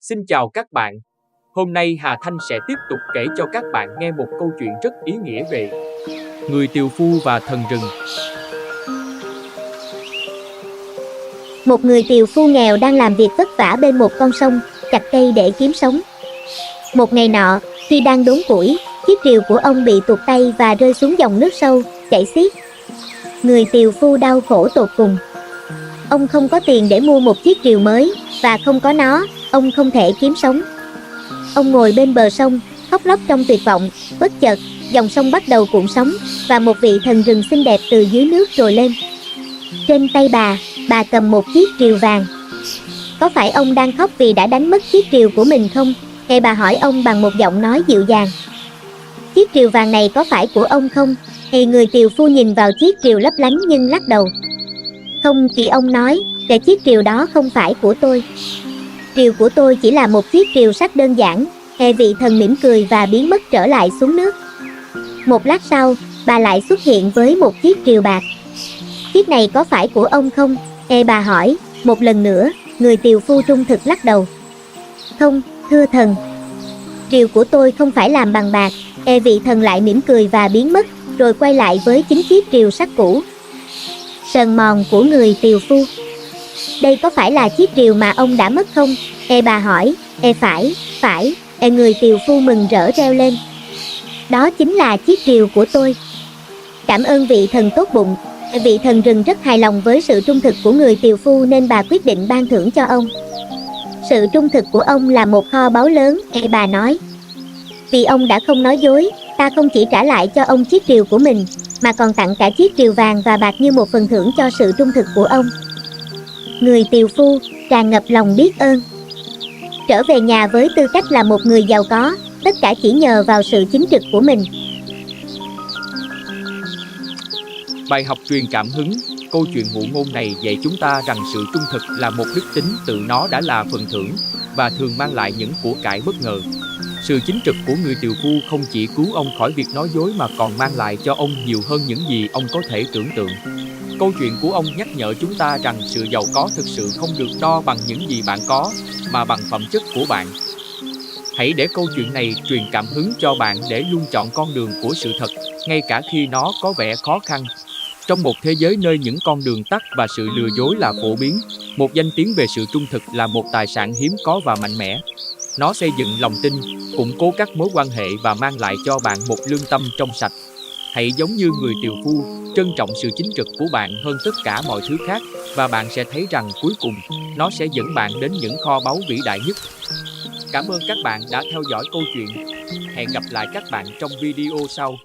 Xin chào các bạn. Hôm nay Hà Thanh sẽ tiếp tục kể cho các bạn nghe một câu chuyện rất ý nghĩa về người tiều phu và thần rừng. Một người tiều phu nghèo đang làm việc vất vả bên một con sông, chặt cây để kiếm sống. Một ngày nọ, khi đang đốn củi, chiếc rìu của ông bị tuột tay và rơi xuống dòng nước sâu, chảy xiết. Người tiều phu đau khổ tột cùng. Ông không có tiền để mua một chiếc rìu mới, và không có nó, ông không thể kiếm sống. Ông ngồi bên bờ sông, khóc lóc trong tuyệt vọng. Bất chợt, dòng sông bắt đầu cuộn sóng, và một vị thần rừng xinh đẹp từ dưới nước trồi lên. Trên tay bà cầm một chiếc rìu vàng. Có phải ông đang khóc vì đã đánh mất chiếc rìu của mình không? Bà hỏi ông bằng một giọng nói dịu dàng. Chiếc rìu vàng này có phải của ông không? Người tiều phu nhìn vào chiếc rìu lấp lánh nhưng lắc đầu. Không, chị, ông nói, chiếc rìu đó không phải của tôi. Rìu của tôi chỉ là một chiếc rìu sắt đơn giản. Vị thần mỉm cười và biến mất trở lại xuống nước. Một lát sau, bà lại xuất hiện với một chiếc rìu bạc. Chiếc này có phải của ông không? Bà hỏi. Một lần nữa, người tiều phu trung thực lắc đầu. Không, thưa thần. Rìu của tôi không phải làm bằng bạc. Vị thần lại mỉm cười và biến mất, rồi quay lại với chính chiếc rìu sắt cũ. Sờn mòn của người tiều phu. Đây có phải là chiếc rìu mà ông đã mất không? Bà hỏi. Phải. Người tiều phu mừng rỡ reo lên. Đó chính là chiếc rìu của tôi. Cảm ơn vị thần tốt bụng. Vị thần rừng rất hài lòng với sự trung thực của người tiều phu nên bà quyết định ban thưởng cho ông. Sự trung thực của ông là một kho báu lớn, bà nói. Vì ông đã không nói dối, ta không chỉ trả lại cho ông chiếc rìu của mình, mà còn tặng cả chiếc rìu vàng và bạc như một phần thưởng cho sự trung thực của ông. Người tiều phu tràn ngập lòng biết ơn. Trở về nhà với tư cách là một người giàu có, tất cả chỉ nhờ vào sự chính trực của mình. Bài học truyền cảm hứng. Câu chuyện ngụ ngôn này dạy chúng ta rằng sự trung thực là một đức tính tự nó đã là phần thưởng và thường mang lại những của cải bất ngờ. Sự chính trực của người tiều phu không chỉ cứu ông khỏi việc nói dối mà còn mang lại cho ông nhiều hơn những gì ông có thể tưởng tượng. Câu chuyện của ông nhắc nhở chúng ta rằng sự giàu có thực sự không được đo bằng những gì bạn có, mà bằng phẩm chất của bạn. Hãy để câu chuyện này truyền cảm hứng cho bạn để luôn chọn con đường của sự thật, ngay cả khi nó có vẻ khó khăn. Trong một thế giới nơi những con đường tắt và sự lừa dối là phổ biến, một danh tiếng về sự trung thực là một tài sản hiếm có và mạnh mẽ. Nó xây dựng lòng tin, củng cố các mối quan hệ và mang lại cho bạn một lương tâm trong sạch. Hãy giống như người tiều phu, trân trọng sự chính trực của bạn hơn tất cả mọi thứ khác, và bạn sẽ thấy rằng cuối cùng, nó sẽ dẫn bạn đến những kho báu vĩ đại nhất. Cảm ơn các bạn đã theo dõi câu chuyện. Hẹn gặp lại các bạn trong video sau.